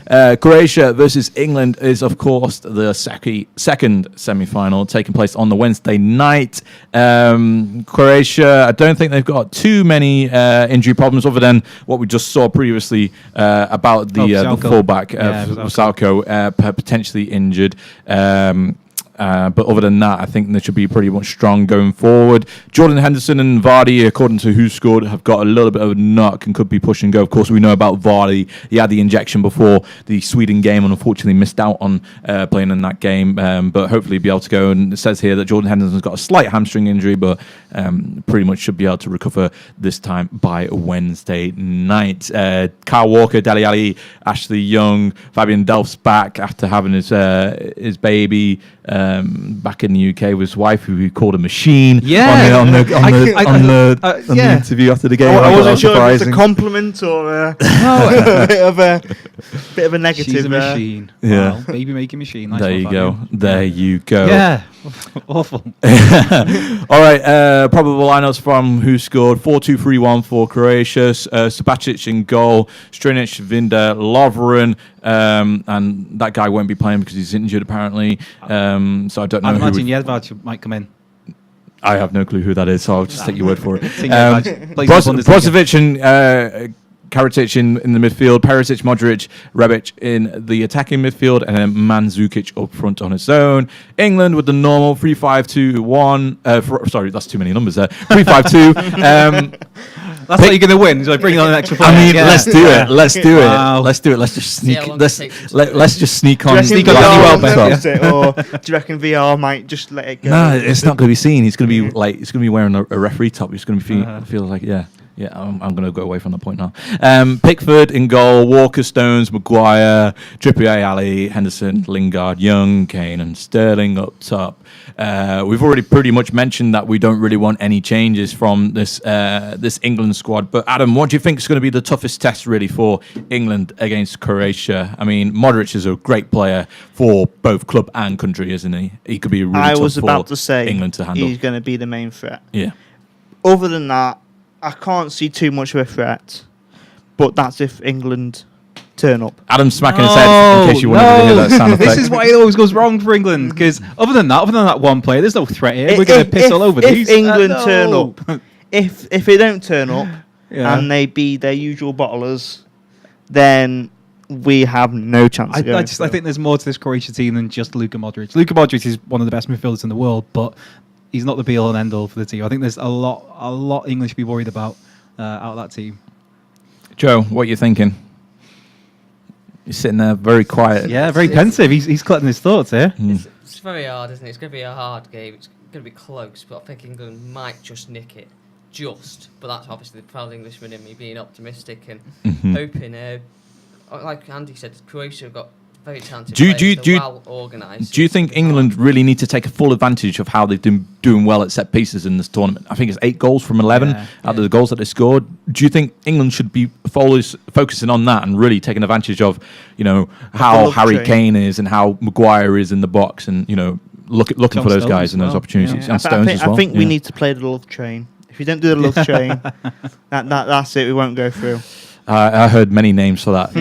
Croatia versus England is, of course, the second semi-final taking place on the Wednesday night. Croatia, I don't think they've got too many injury problems other than what we just saw previously about the fullback, Salko, potentially injured. But other than that, I think they should be pretty much strong going forward. Jordan Henderson and Vardy, according to Who Scored, have got a little bit of a knock and could be push and go. Of course, we know about Vardy. He had the injection before the Sweden game and unfortunately missed out on playing in that game. But hopefully be able to go. And it says here that Jordan Henderson's got a slight hamstring injury, but pretty much should be able to recover this time by Wednesday night. Kyle Walker, Dele Alli, Ashley Young, Fabian Delph's back after having his baby back in the UK with his wife, who he called a machine on the interview after the game. I wasn't sure if it's a compliment or a bit of a negative. She's a machine. Yeah. Wow. Baby making machine. Nice There one, you Fabian. go. There you go. Yeah. Awful. All right. Probable lineups from Who Scored. 4-2-3-1 for Croatia. Sabacic in goal. Strinic, Vinda, Lovren. And that guy won't be playing because he's injured apparently. So I don't know. I imagine Jedvardt might come in. I have no clue who that is, so I'll just take your word for it. Brozovic and Karatic in the midfield, Perisic, Modric, Rebic in the attacking midfield, and then Mandzukic up front on his own. England with the normal 3-5-2-1. Sorry, that's too many numbers there. 3-5-2. That's how you're going to win. So bring on an extra player. I mean, let's do it. Let's do Wow. it. Let's do it. Let's just sneak. how long Let's it takes to let's just sneak on. Do you Sneak reckon on. VR will notice it, or do you reckon VR might just let it go? No, it's not going to be seen. He's going to be like, he's going to be wearing a referee top. He's going to feel like, yeah. I'm going to go away from the point now. Pickford in goal, Walker, Stones, Maguire, Trippier, Ali, Henderson, Lingard, Young, Kane, and Sterling up top. We've already pretty much mentioned that we don't really want any changes from this England squad. But Adam, what do you think is going to be the toughest test really for England against Croatia? I mean, Modric is a great player for both club and country, isn't he? He could be really tough I was about for to say England to handle. he's going to be the main threat. Yeah. Other than that, I can't see too much of a threat, but that's if England turn up. Adam's smacking his head in case you wanted to hear that sound effect. This is why it always goes wrong for England, because other than that one player, there's no threat here. We're going to piss all over these. If England turn up, if they don't turn up and they be their usual bottlers, then we have no chance. I think there's more to this Croatia team than just Luka Modric. Luka Modric is one of the best midfielders in the world, but he's not the be all and end all for the team. I think there's a lot England should be worried about out of that team. Joe, what are you thinking? You're sitting there very quiet. Yeah, very pensive. He's collecting his thoughts here. It's very hard, isn't it? It's going to be a hard game. It's going to be close, but I think England might just nick it. But that's obviously the proud Englishman in me being optimistic and hoping. Like Andy said, Croatia have got very talented players. They're well organised. Do you think England really need to take a full advantage of how they've been doing well at set pieces in this tournament? I think it's 8 goals from 11 out of the goals that they scored. Do you think England should be focusing on that and really taking advantage of, how Harry Kane is and how Maguire is in the box and, looking for those guys and those opportunities. And Stones as well. I think we need to play the love train. If you don't do the love train, that's it. We won't go through. I heard many names for that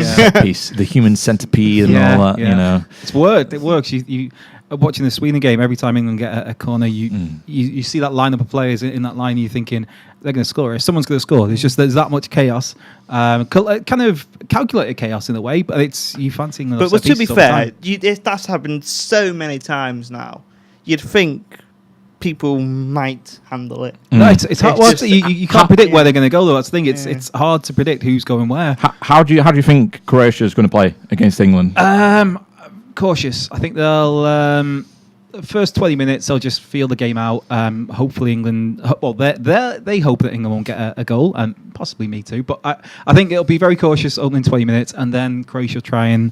piece, the human centipede and all that. It's worked. It works. You watching the Sweden game, every time England get a corner, you see that lineup of players in that line. You're thinking they're going to score. If someone's going to score, there's that much chaos, kind of calculated chaos in a way. But it's you fancying. But to be fair, that's happened so many times now. You'd think people might handle it. No, it's hard. You can't predict where they're going to go, though. That's the thing. It's hard to predict who's going where. How do you think Croatia is going to play against England? Cautious. I think they'll first 20 minutes they'll just feel the game out. Hopefully England. Well, they hope that England won't get a goal, and possibly me too. But I think it'll be very cautious opening 20 minutes, and then Croatia try and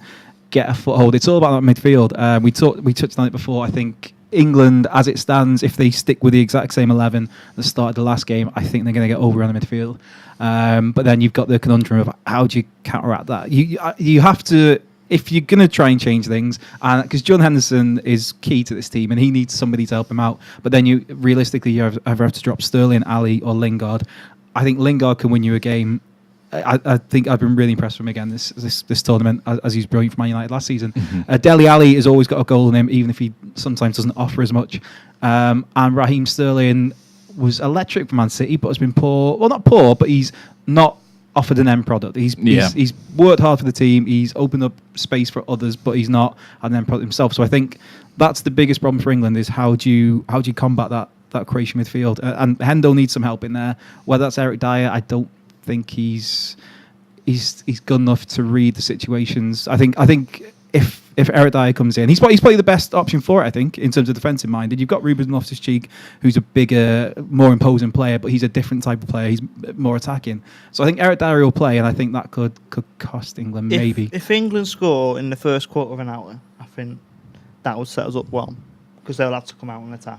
get a foothold. It's all about that midfield. We touched on it before. I think England, as it stands, if they stick with the exact same 11 that started the last game, I think they're going to get over on the midfield. But then you've got the conundrum of how do you counteract that? You have to, if you're going to try and change things, because John Henderson is key to this team and he needs somebody to help him out. But then you realistically you either have to drop Sterling, Ali, or Lingard. I think Lingard can win you a game I think I've been really impressed with him again this tournament, as he's brilliant for Man United last season. Dele Alli has always got a goal in him, even if he sometimes doesn't offer as much. And Raheem Sterling was electric for Man City, but has been poor. Well, not poor, but he's not offered an end product. He's worked hard for the team. He's opened up space for others, but he's not an end product himself. So I think that's the biggest problem for England: is how do you combat that Croatian midfield? And Hendo needs some help in there. Whether that's Eric Dyer, I don't think he's good enough to read the situations. I think if Eric Dyer comes in, he's probably the best option for it, I think, in terms of defensive minded. You've got Ruben Loftus-Cheek, who's a bigger, more imposing player, but he's a different type of player. He's more attacking. So I think Eric Dyer will play, and I think that could cost England maybe. If England score in the first quarter of an hour, I think that would set us up well, because they'll have to come out and attack.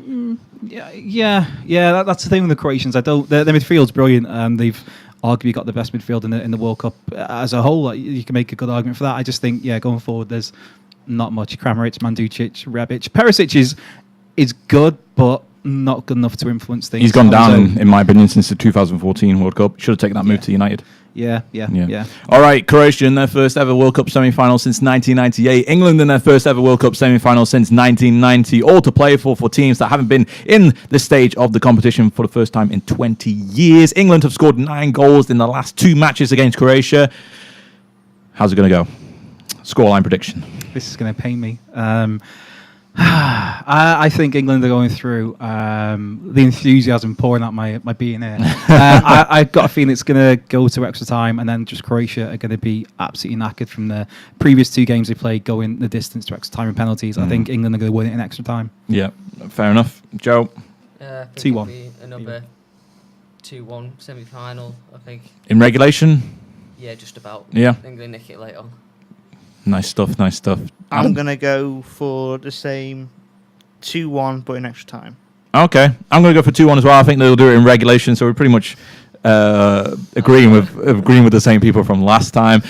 That's the thing with the Croatians. Their midfield's brilliant, and they've arguably got the best midfield in the World Cup as a whole. You can make a good argument for that. I just think, going forward, there's not much. Kramaric, Mandzukic, Rebic. Perisic is good, but not good enough to influence things. He's gone down, in my opinion, since the 2014 World Cup. Should have taken that move to United. Yeah. All right, Croatia in their first ever World Cup semi-final since 1998. England in their first ever World Cup semi-final since 1990. All to play for teams that haven't been in the stage of the competition for the first time in 20 years. England have scored 9 goals in the last 2 matches against Croatia. How's it going to go? Scoreline prediction. This is going to pain me. I think England are going through the enthusiasm pouring out my being here. I've got a feeling it's going to go to extra time, and then just Croatia are going to be absolutely knackered from the previous 2 games they played, going the distance to extra time and penalties. I think England are going to win it in extra time. Yeah, fair enough. Joe? 2-1. Another 2-1 semi-final, I think. In regulation? Yeah, just about. Yeah. England nick it late on. Nice stuff. I'm going to go for the same 2-1, but in extra time. Okay. I'm going to go for 2-1 as well. I think they'll do it in regulation, so we're pretty much agreeing with the same people from last time.